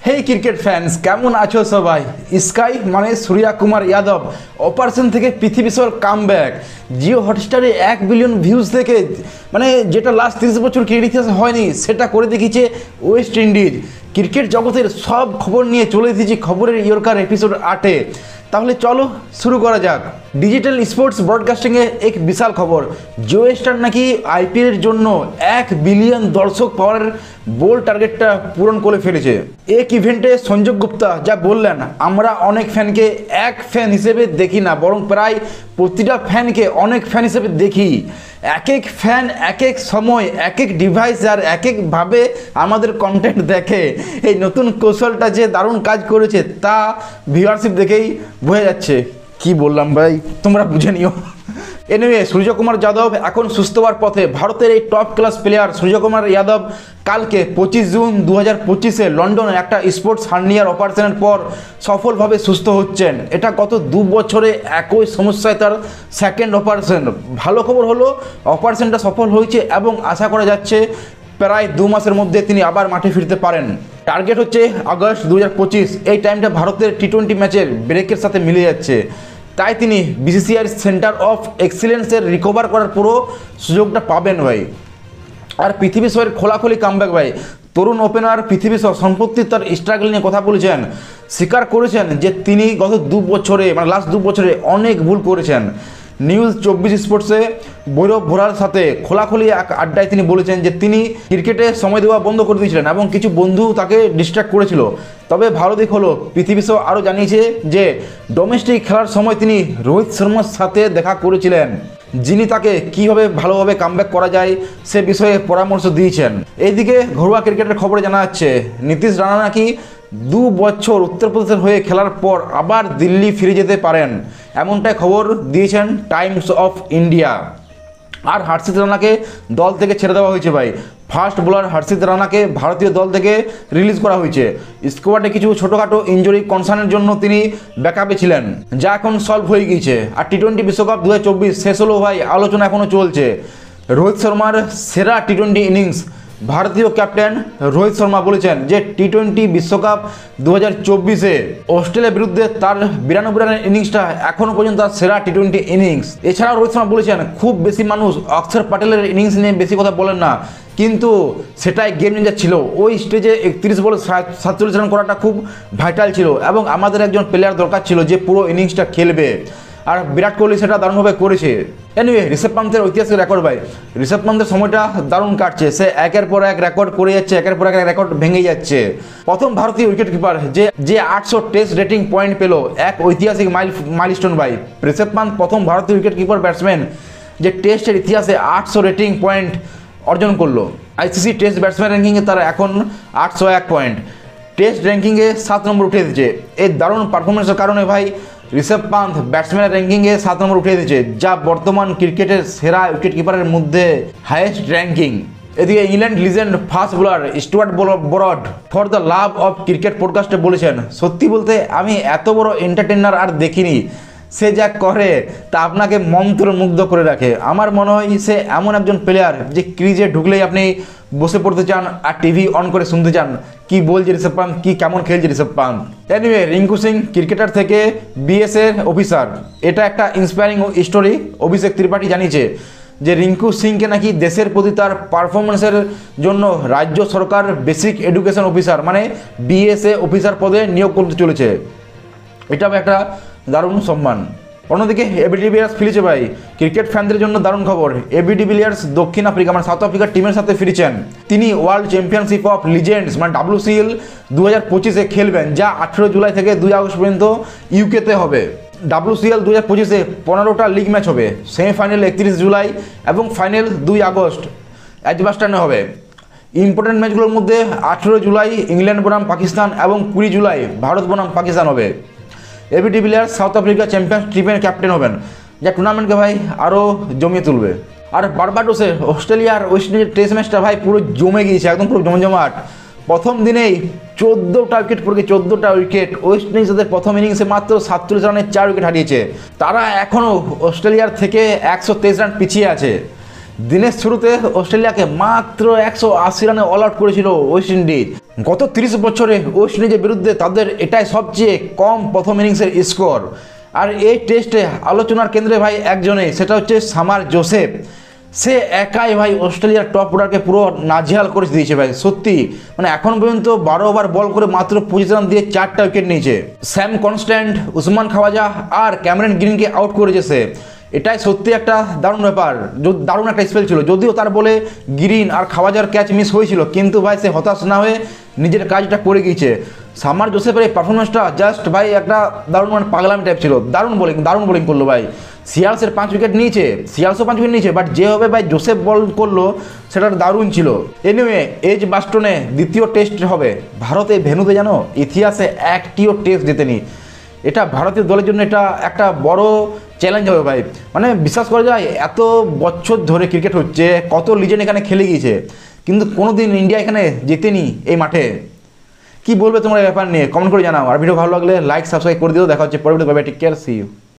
হেই cricket fans, কেমন আছো সবাই? স্কাই মানে সূর্যা কুমার যাদব অপারেশন থেকে পৃথিবী সর কামব্যাক। জিও হটস্টারে 1 বিলিয়ন ভিউজ থেকে মানে যেটা লাস্ট 30 বছর ক্রিকেট ইতিহাসে হয়নি সেটা করে দেখিয়েছে ওয়েস্ট ইন্ডিজ। ক্রিকেট জগতের সব খবর নিয়ে চলে এসেছি খবরের ইয়র্কার এপিসোড 8-এ। তাহলে চলো শুরু করা যাক। ডিজিটাল স্পোর্টস ব্রডকাস্টিংয়ে এক বিশাল খবর, জিও স্টার নাকি আইপিএলের জন্য 1 বিলিয়ন দর্শক পাওয়ার বোল্ড টার্গেটটা পূরণ করে ফেলেছে। এক ইভেন্টে সঞ্জয় গুপ্তা যা বললেন, আমরা অনেক ফ্যানকে এক ফ্যান হিসেবে দেখি না, বরং প্রায় প্রতিটা ফ্যানকে অনেক ফ্যান হিসেবে দেখি। এক এক ফ্যান এক এক সময় এক এক ডিভাইস আর এক একভাবে আমাদের কন্টেন্ট দেখে। এই নতুন কৌশলটা যে দারুণ কাজ করেছে তা ভিউয়ারশিপ দেখেই বোঝা যাচ্ছে। কি বললাম ভাই, তোমরা বুঝে নিও। এনিওয়ে, সূর্য কুমার যাদব এখন সুস্থ হওয়ার পথে। ভারতের এই টপ ক্লাস প্লেয়ার সূর্য কুমার যাদব কালকে 25 জুন 2025-এ লন্ডনে একটা স্পোর্টস হার্নিয়ার অপারেশনের পর সফলভাবে সুস্থ হচ্ছেন। এটা গত 2 বছরে একই সমস্যায় তার সেকেন্ড অপারেশন। ভালো খবর হলো অপারেশনটা সফল হয়েছে এবং আশা করা যাচ্ছে প্রায় 2 মাসের মধ্যে তিনি আবার মাঠে ফিরতে পারেন। টার্গেট হচ্ছে আগস্ট 2025। এই টাইমটা ভারতের টি20 ম্যাচের ব্রেকের সাথে মিলে যাচ্ছে, তাই তিনি বিসিসিআই সেন্টার অফ এক্সিলেন্সের রিকভার করার পুরো সুযোগটা পাবেন ভাই। আর পৃথিবী শোয়ের খোলাখুলি কামব্যাক ভাই। তরুণ ওপেনার পৃথিবী শো সম্প্রতি তার স্ট্রাগল নিয়ে কথা বলেছেন, স্বীকার করেছেন যে তিনি গত 2 বছরে মানে লাস্ট 2 বছরে অনেক ভুল করেছেন। নিউজ 24 স্পোর্টসে বৈরব ভোরার সাথে খোলাখুলি এক আড্ডায় তিনি বলেছেন যে তিনি ক্রিকেটে সময় দেওয়া বন্ধ করে দিয়েছিলেন এবং কিছু বন্ধু তাকে ডিস্ট্র্যাক্ট করেছিল। তবে ভালো দিক হলো পৃথিবী শো আরও জানিয়েছে যে ডোমেস্টিক খেলার সময় তিনি রোহিত শর্মার সাথে দেখা করেছিলেন, যিনি তাকে কীভাবে ভালোভাবে কামব্যাক করা যায় সে বিষয়ে পরামর্শ দিয়েছেন। এইদিকে ঘরোয়া ক্রিকেটের খবরে জানা যাচ্ছে নীতিশ রানা নাকি 2 বছর উত্তরপ্রদেশের হয়ে খেলার পর আবার দিল্লি ফিরে যেতে পারেন, এমনটাই খবর দিয়েছেন টাইমস অফ ইন্ডিয়া। আর হর্ষিত রানাকে দল থেকে ছেড়ে দেওয়া হয়েছে ভাই। ফাস্ট বোলার হর্ষিত রানাকে ভারতীয় দল থেকে রিলিজ করা হয়েছে। স্কোয়াডে কিছু ছোটোখাটো ইঞ্জুরি কনসার্নের জন্য তিনি ব্যাকআপে ছিলেন, যা এখন সলভ হয়ে গিয়েছে। আর টি20 বিশ্বকাপ 2024 শেষ হলো ভাই, আলোচনা এখনও চলছে। রোহিত শর্মার সেরা টি20 ইনিংস। ভারতীয় ক্যাপ্টেন রোহিত শর্মা বলেছেন যে টি20 বিশ্বকাপ 2024-এ অস্ট্রেলিয়ার বিরুদ্ধে তার 92 রানের ইনিংসটা এখনও পর্যন্ত তার সেরা টি20 ইনিংস। এছাড়াও রোহিত শর্মা বলেছেন খুব বেশি মানুষ অক্ষর প্যাটেলের ইনিংস নিয়ে বেশি কথা বলেন না, কিন্তু সেটাই গেম চেঞ্জার ছিল। ওই স্টেজে 31 বলে 47 রান করাটা খুব ভাইটাল ছিল এবং আমাদের একজন প্লেয়ার দরকার ছিল যে পুরো ইনিংসটা খেলবে, আর বিরাট কোহলি সেটা দারুণভাবে করেছে। এনিওয়ে, ঋষভ পান্তের ঐতিহাসিক রেকর্ড ভাই। ঋষভ পান্তের সময়টা দারুণ কাটছে, সে একের পর এক রেকর্ড করে যাচ্ছে, একের পর এক রেকর্ড ভেঙে যাচ্ছে। প্রথম ভারতীয় উইকেট কিপার যে 800 টেস্ট রেটিং পয়েন্ট পেল, এক ঐতিহাসিক মাইলস্টোন ভাই। ঋষভ পান্ত প্রথম ভারতীয় উইকেট কিপার ব্যাটসম্যান যে টেস্টের ইতিহাসে 800 রেটিং পয়েন্ট অর্জন করলো। আইসিসি টেস্ট ব্যাটসম্যান র্যাঙ্কিংয়ে তারা এখন 801 পয়েন্ট, টেস্ট র্যাঙ্কিংয়ে 7 নম্বর উঠে এসেছে। এই দারুণ পারফরমেন্সের কারণে ভাই ঋষভ পান্ত ব্যাটসম্যানের র্যাঙ্কিংয়ে 7 নম্বর উঠে এসেছে, যা বর্তমান ক্রিকেটের সেরা উইকেট কিপারের মধ্যে হাইয়েস্ট র্যাঙ্কিং। এদিকে England legend fast bowler Stuart Broad for the love of cricket পডকাস্টে বলেছেন, সত্যি বলতে আমি এত বড় এন্টারটেইনার আর দেখিনি। সে যা করে তা আপনাকে মন্ত্রমুগ্ধ করে রাখে। আমার মনে হয় সে এমন একজন প্লেয়ার যে ক্রিজে ঢুকলেই আপনি বসে পড়তে চান আর টিভি অন করে শুনতে চান কি বলছে ঋষভ পান্ত, কি কেমন খেলছে ঋষভ পান্ত। এনিওয়ে, রিঙ্কু সিং ক্রিকেটার থেকে বিএসএর অফিসার, এটা একটা ইন্সপায়ারিং স্টোরি। অভিষেক ত্রিপাঠী জানিয়েছে যে রিঙ্কু সিংকে নাকি দেশের প্রতি তার পারফরমেন্সের জন্য রাজ্য সরকার বেসিক এডুকেশন অফিসার মানে বিএসএ অফিসার পদে নিয়োগ করতে চলেছে। এটাও একটা দারুণ সম্মান। অন্যদিকে এবি ডিভিলিয়ার্স ফিরেছে ভাই। ক্রিকেট ফ্যানদের জন্য দারুণ খবর, এবি ডিভিলিয়ার্স দক্ষিণ আফ্রিকা মানে সাউথ আফ্রিকার টিমের সাথে ফিরেছেন। তিনি ওয়ার্ল্ড চ্যাম্পিয়নশিপ অফ লিজেন্ডস মানে WCL 2025-এ খেলবেন, যা 18 জুলাই থেকে 2 আগস্ট পর্যন্ত ইউকেতে হবে। WCL 2025-এ 15টা লিগ ম্যাচ হবে, সেমিফাইনাল 31 জুলাই এবং ফাইনাল 2 আগস্ট এজবাস্টনে হবে। ইম্পর্টেন্ট ম্যাচগুলোর মধ্যে 18 জুলাই ইংল্যান্ড বনাম পাকিস্তান এবং 20 জুলাই ভারত বনাম পাকিস্তান হবে। AB de Villiers South Africa Champions ট্রিপের ক্যাপ্টেন হবেন, যা টুর্নামেন্টকে ভাই আরও জমিয়ে তুলবে। আর বারবাডোসে অস্ট্রেলিয়া আর ওয়েস্ট ইন্ডিজের টেস্ট ম্যাচটা ভাই পুরো জমে গিয়েছে, একদম পুরো জমজমাট। প্রথম দিনেই 14টা উইকেট পড়ে 14টা উইকেট। ওয়েস্ট ইন্ডিজ তাদের প্রথম ইনিংসে মাত্র 47 রানে 4 উইকেট হারিয়েছে। তারা এখনও অস্ট্রেলিয়ার থেকে 123 রান পিছিয়ে আছে। দিনের শুরুতে অস্ট্রেলিয়াকে মাত্র 180 রানে অল আউট করেছিল ওয়েস্ট ইন্ডিজ। গত 30 বছরে ওয়েস্ট ইন্ডিজের বিরুদ্ধে তাদের এটাই সবচেয়ে কম প্রথম ইনিংসের স্কোর। আর এই টেস্টে আলোচনার কেন্দ্রে ভাই একজনেই, সেটা হচ্ছে সামার জোসেফ। সে একাই ভাই অস্ট্রেলিয়ার টপ অর্ডারকে পুরো নাজেহাল করে দিয়েছে ভাই, সত্যি মানে এখন পর্যন্ত 12 ওভার বল করে মাত্র 25 রান দিয়ে 4টা উইকেট নিয়েছে। স্যাম কনস্ট্যান্ট, উসমান খাওয়াজা আর ক্যামেরন গ্রিনকে আউট করেছে সে। এটাই সত্যি একটা দারুণ ব্যাপার, দারুণ একটা স্পেল ছিল। যদিও তার বলে গ্রিন আর খাওয়াজার ক্যাচ মিস হয়েছিল, কিন্তু ভাই সে হতাশ না হয়ে নিজের কাজটা করে গিয়েছে। সামার জোসেফের এই পারফরমেন্সটা জাস্ট ভাই একটা দারুণ মানে পাগলামি টাইপ ছিল। দারুণ বোলিং করলো ভাই। সিয়ালসের 5 উইকেট নিয়েছে, সিয়ালসও 5 উইকেট নিয়েছে, বাট যেভাবে ভাই জোসেফ বল করলো সেটা দারুণ ছিল। এনিওয়ে, এজ বাস্টনে দ্বিতীয় টেস্ট হবে ভারতে ভেন্যুতে, জানো ইতিহাসে একটিও টেস্ট জেতেনি। এটা ভারতীয় দলের জন্য এটা একটা বড় চ্যালেঞ্জ হবে ভাই। মানে বিশ্বাস করা যায় এত বছর ধরে ক্রিকেট হচ্ছে, কত লিজেন্ড এখানে খেলে গিয়েছে, কিন্তু কোনোদিন ইন্ডিয়া এখানে জেতেনি এই মাঠে। কি বলবে তোমরা এই ব্যাপার নিয়ে কমেন্ট করে জানাও। আর ভিডিও ভালো লাগলে লাইক সাবস্ক্রাইব করে দিও। দেখা হচ্ছে পরবর্তী টেক কেয়ার, সি ইউ।